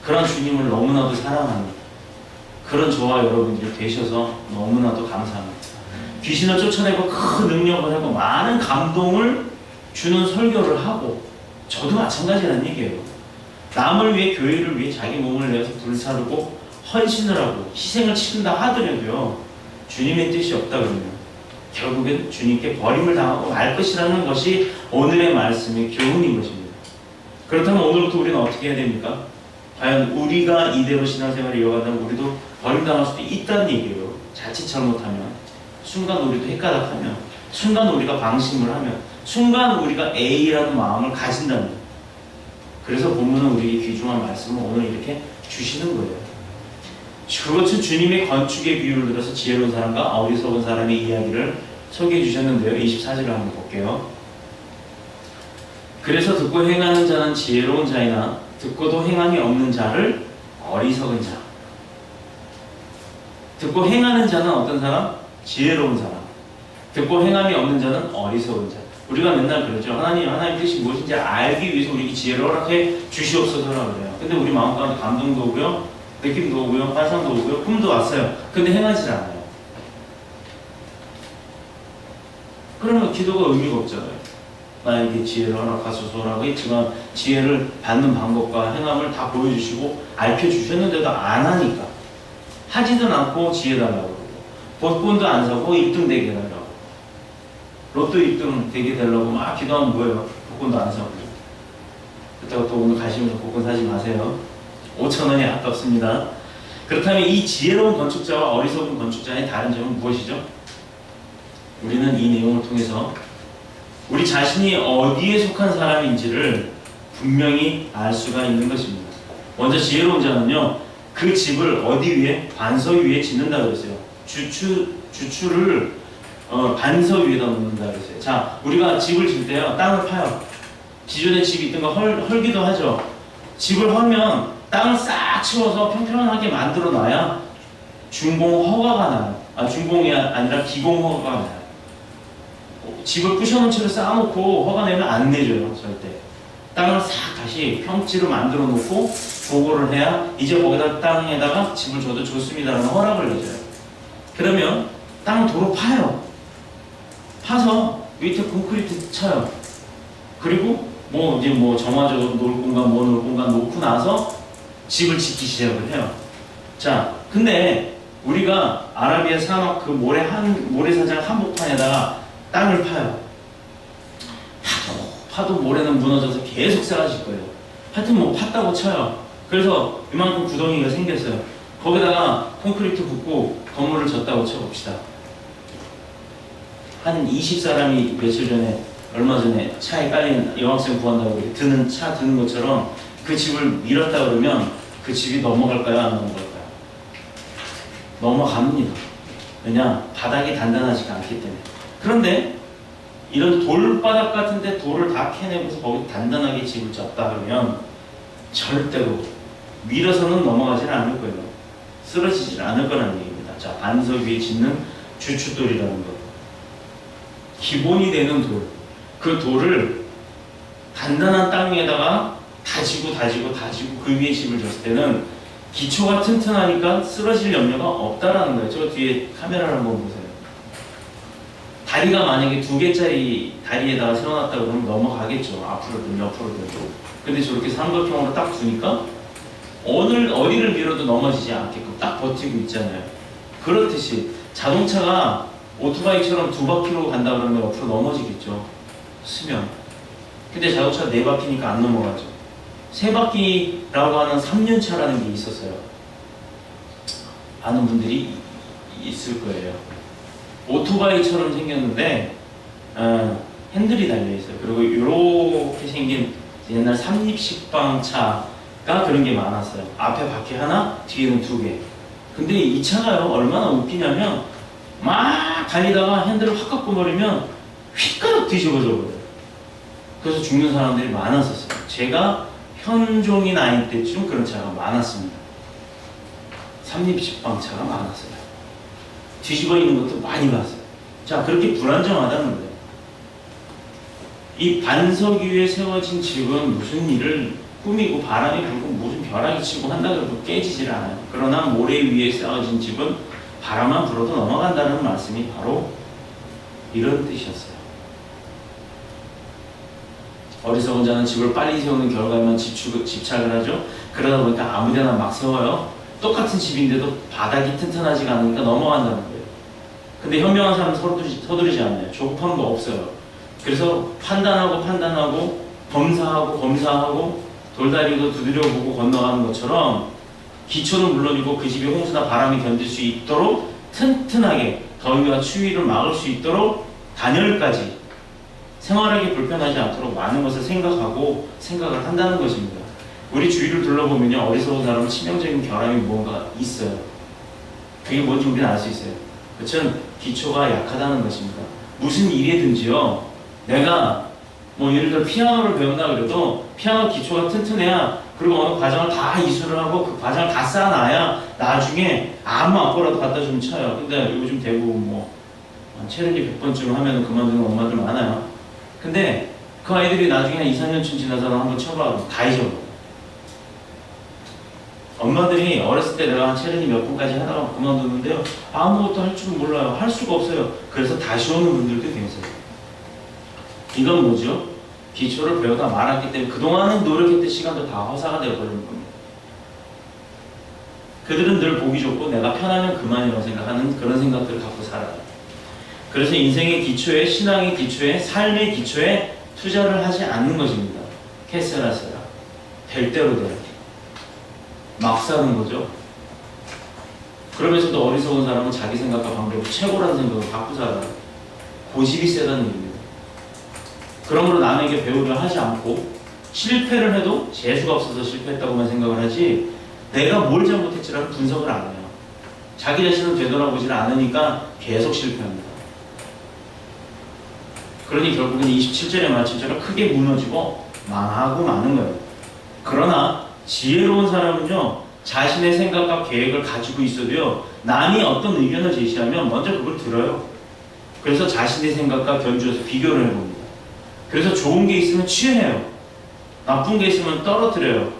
그런 주님을 너무나도 사랑하는 그런 저와 여러분들이 되셔서 너무나도 감사합니다. 귀신을 쫓아내고 큰 능력을 하고 많은 감동을 주는 설교를 하고, 저도 마찬가지라는 얘기예요. 남을 위해, 교회를 위해 자기 몸을 내어서 불사르고 헌신을 하고 희생을 치른다 하더라도요, 주님의 뜻이 없다 그러면 결국엔 주님께 버림을 당하고 말 것이라는 것이 오늘의 말씀의 교훈인 것입니다. 그렇다면 오늘부터 우리는 어떻게 해야 됩니까? 과연 우리가 이대로 신앙생활을 이어간다면 우리도 버림당할 수도 있다는 얘기예요. 자칫 잘못하면, 순간 우리도 헷가닥하면, 순간 우리가 방심을 하면, 순간 우리가 A라는 마음을 가진다면. 그래서 본문은 우리에게 귀중한 말씀을 오늘 이렇게 주시는 거예요. 그것은 주님의 건축의 비유를 들어서 지혜로운 사람과 어리석은 사람의 이야기를 소개해 주셨는데요. 24절을 한번 볼게요. 그래서 듣고 행하는 자는 지혜로운 자이나 듣고도 행함이 없는 자를 어리석은 자. 듣고 행하는 자는 어떤 사람? 지혜로운 사람. 듣고 행함이 없는 자는 어리석은 자. 우리가 맨날 그러죠. 하나님 뜻이 무엇인지 알기 위해서 우리에게 지혜를 허락해 주시옵소서라고 그래요. 근데 우리 마음 가운데 감동도 오고요, 느낌도 오고요, 환상도 오고요, 꿈도 왔어요. 근데 행하지 않아요. 그러면 기도가 의미가 없잖아요. 나에게 지혜를 허락하소서라고 했지만 지혜를 받는 방법과 행함을 다 보여주시고 알려주셨는데도 안 하니까, 하지도 않고 지혜 달라고 그러고, 복권도 안 사고 1등 되게 해달라고, 로또 1등 되게 되려고 막 기도하면 뭐예요? 복권도 안 사고. 그렇다고 또 오늘 가시면서 복권 사지 마세요. 5,000원이 아깝습니다. 그렇다면 이 지혜로운 건축자와 어리석은 건축자의 다른 점은 무엇이죠? 우리는 이 내용을 통해서 우리 자신이 어디에 속한 사람인지를 분명히 알 수가 있는 것입니다. 먼저 지혜로운 자는요, 그 집을 어디 위에? 반석 위에 짓는다 그랬어요. 주추를 반석 위에다 놓는다 그랬어요. 자, 우리가 집을 질 때요, 땅을 파요. 기존에 집이 있던 거 헐기도 하죠. 집을 헐면 땅을 싹 치워서 평평하게 만들어 놔야 준공 허가가 나요. 준공이 아니라 기공 허가가 나요. 집을 부셔놓은 채로 쌓아놓고 허가 내면 안 내줘요, 절대. 땅을 싹 다시 평지로 만들어 놓고 보고를 해야 이제 거기다 땅에다가 집을 줘도 좋습니다라는 허락을 내줘요. 그러면 땅을 도로 파요. 파서 밑에 콘크리트 쳐요. 그리고 정화조 놀 공간 놓고 나서 집을 짓기 시작을 해요. 자, 근데 우리가 아라비아 산업 그 모래사장 한복판에다가 땅을 파요. 파도 모래는 무너져서 계속 쏟아질 거예요. 하여튼 팠다고 쳐요. 그래서 이만큼 구덩이가 생겼어요. 거기다가 콘크리트 붓고 건물을 졌다고 쳐봅시다. 한 20사람이 며칠 전에, 얼마 전에 차에 깔린 여학생 구한다고 차 드는 것처럼 그 집을 밀었다 그러면 그 집이 넘어갈까요? 안 넘어갈까요? 넘어갑니다. 왜냐? 바닥이 단단하지가 않기 때문에. 그런데 이런 돌바닥 같은데 돌을 다 캐내고서 거기 단단하게 집을 졌다 그러면 절대로 밀어서는 넘어가지는 않을 거예요. 쓰러지질 않을 거라는 얘기입니다. 자, 반석 위에 짓는 주춧돌이라는 것. 기본이 되는 돌. 그 돌을 단단한 땅 위에다가 다지고 그 위에 집을 졌을 때는 기초가 튼튼하니까 쓰러질 염려가 없다라는 거예요. 저 뒤에 카메라를 한번 보세요. 다리가 만약에 2개짜리 다리에다가 세워놨다 그러면 넘어가겠죠. 앞으로든 옆으로든. 근데 저렇게 삼각형으로 딱 두니까 어디를 밀어도 넘어지지 않게끔 딱 버티고 있잖아요. 그렇듯이 자동차가 오토바이처럼 두 바퀴로 간다 그러면 옆으로 넘어지겠죠. 쓰면. 근데 자동차 네 바퀴니까 안 넘어가죠. 세 바퀴라고 하는 3륜차라는 게 있었어요. 아는 분들이 있을 거예요. 오토바이처럼 생겼는데 핸들이 달려있어요. 그리고 이렇게 생긴 옛날 삼립식빵차가 그런 게 많았어요. 앞에 바퀴 하나, 뒤에는 두 개. 근데 이 차가요, 얼마나 웃기냐면 막 달리다가 핸들을 확 꺾어버리면 휘가닥 뒤집어져 버려요. 그래서 죽는 사람들이 많았었어요. 제가 현종이 나이 때쯤 그런 차가 많았습니다. 삼립식빵차가 많았어요. 뒤집어 있는 것도 많이 봤어요. 자, 그렇게 불안정하다는 거예요. 이 반석 위에 세워진 집은 무슨 일을 꾸미고 바람이 불고 무슨 벼락이 치고 한다 그래도 깨지질 않아요. 그러나 모래 위에 세워진 집은 바람만 불어도 넘어간다는 말씀이 바로 이런 뜻이었어요. 어리석은 자는 집을 빨리 세우는 결과에만 집착을 하죠. 그러다 보니까 아무데나 막 세워요. 똑같은 집인데도 바닥이 튼튼하지가 않으니까 넘어간다는 거예요. 근데 현명한 사람은 서두르지 않아요. 조급함도 없어요. 그래서 판단하고 검사하고 돌다리도 두드려보고 건너가는 것처럼 기초는 물론이고 그 집에 홍수나 바람이 견딜 수 있도록 튼튼하게 더위와 추위를 막을 수 있도록 단열까지 생활하기 불편하지 않도록 많은 것을 생각을 한다는 것입니다. 우리 주위를 둘러보면요, 어리석은 사람은 치명적인 결함이 뭔가 있어요. 그게 뭔지 우리는 알 수 있어요. 그것은 기초가 약하다는 것입니다. 무슨 일이든지요, 내가 뭐 예를 들어 피아노를 배운다 그래도 피아노 기초가 튼튼해야, 그리고 어느 과정을 다 이수를 하고 그 과정을 다 쌓아놔야 나중에 아무 악보라도 갖다 주면 쳐요. 근데 요즘 대부분 뭐 체력이 100번쯤 하면 그만두는 엄마들 많아요. 근데 그 아이들이 나중에 한 2, 3년쯤 지나서 한번 쳐봐 다 잊어버려. 엄마들이 어렸을 때 내가 한 체력이 몇 분까지 하다가 그만두는데요, 아무것도 할 줄은 몰라요. 할 수가 없어요. 그래서 다시 오는 분들도 계세요. 이건 뭐죠? 기초를 배우다 말았기 때문에 그동안은 노력했던 시간도 다 허사가 되어버리는 겁니다. 그들은 늘 보기 좋고 내가 편하면 그만이라고 생각하는 그런 생각들을 갖고 살아요. 그래서 인생의 기초에, 신앙의 기초에, 삶의 기초에 투자를 하지 않는 것입니다. 캐스라스라 될 대로 돼요. 막 사는 거죠. 그러면서도 어리석은 사람은 자기 생각과 방법이 최고라는 생각을 갖고 살아요. 고집이 세다는 얘기입니다. 그러므로 남에게 배우려 하지 않고 실패를 해도 재수가 없어서 실패했다고만 생각을 하지 내가 뭘 잘못했지라는 분석을 안 해요. 자기 자신을 되돌아보질 않으니까 계속 실패합니다. 그러니 결국은 27절의 말씀처럼 크게 무너지고 망하고 마는 거예요. 그러나 지혜로운 사람은요, 자신의 생각과 계획을 가지고 있어도요, 남이 어떤 의견을 제시하면 먼저 그걸 들어요. 그래서 자신의 생각과 견주어서 비교를 해봅니다. 그래서 좋은 게 있으면 취해요. 나쁜 게 있으면 떨어뜨려요.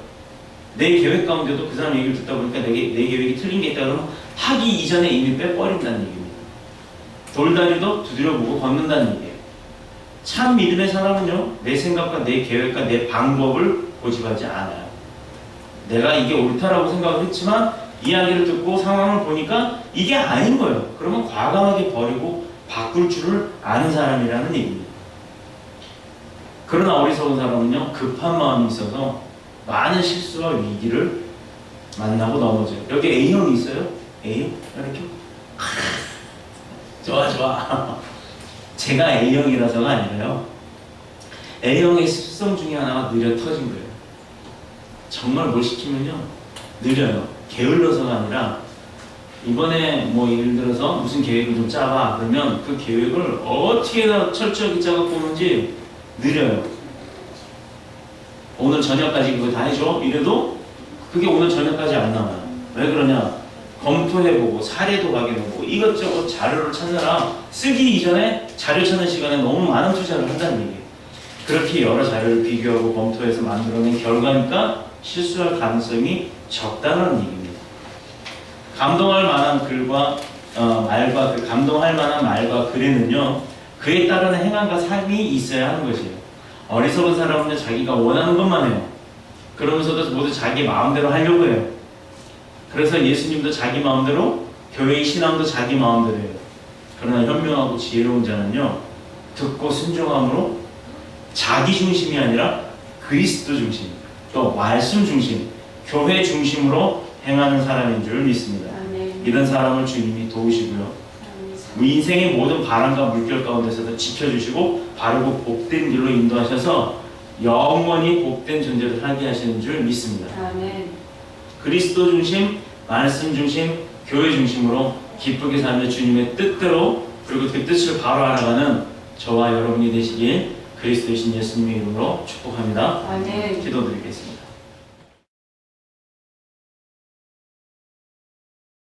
내 계획 가운데도 그 사람 얘기를 듣다 보니까 내 계획이 틀린 게 있다 그러면 하기 이전에 이미 빼버린다는 얘기입니다. 돌다리도 두드려보고 걷는다는 얘기예요. 참 믿음의 사람은요, 내 생각과 내 계획과 내 방법을 고집하지 않아요. 내가 이게 옳다라고 생각을 했지만 이야기를 듣고 상황을 보니까 이게 아닌 거예요. 그러면 과감하게 버리고 바꿀 줄을 아는 사람이라는 얘기입니다. 그러나 어리석은 사람은요, 급한 마음이 있어서 많은 실수와 위기를 만나고 넘어져요. 여기 A형이 있어요? A형? 이렇게 좋아 제가 A형이라서가 아니라요, A형의 습성 중에 하나가 느려 터진 거예요. 정말 뭘 시키면요 느려요. 게을러서가 아니라 이번에 뭐 예를 들어서 무슨 계획을 좀 짜봐 그러면 그 계획을 어떻게 철저하게 짜갖고 오는지 느려요. 오늘 저녁까지 그거 다 해줘 이래도 그게 오늘 저녁까지 안 나와요. 왜 그러냐, 검토해보고 사례도 확인해보고 이것저것 자료를 찾느라 쓰기 이전에 자료 찾는 시간에 너무 많은 투자를 한다는 얘기예요. 그렇게 여러 자료를 비교하고 검토해서 만들어낸 결과니까 실수할 가능성이 적다는 얘기입니다. 감동할 만한 글과 말과 감동할 만한 말과 글에는요, 그에 따른 행함과 삶이 있어야 하는 것이에요. 어리석은 사람은 자기가 원하는 것만 해요. 그러면서도 모두 자기 마음대로 하려고 해요. 그래서 예수님도 자기 마음대로 교회의 신앙도 자기 마음대로예요. 그러나 현명하고 지혜로운 자는요, 듣고 순종함으로 자기 중심이 아니라 그리스도 중심, 또 말씀 중심, 교회 중심으로 행하는 사람인 줄 믿습니다. 아멘. 이런 사람을 주님이 도우시고요, 우리 인생의 모든 바람과 물결 가운데서도 지켜주시고 바르고 복된 길로 인도하셔서 영원히 복된 존재를 살게 하시는 줄 믿습니다. 아멘. 그리스도 중심, 말씀 중심, 교회 중심으로 기쁘게 살며 주님의 뜻대로, 그리고 그 뜻을 바로 알아가는 저와 여러분이 되시길 그리스도이신 예수님의 이름으로 축복합니다. 아멘. 기도드리겠습니다.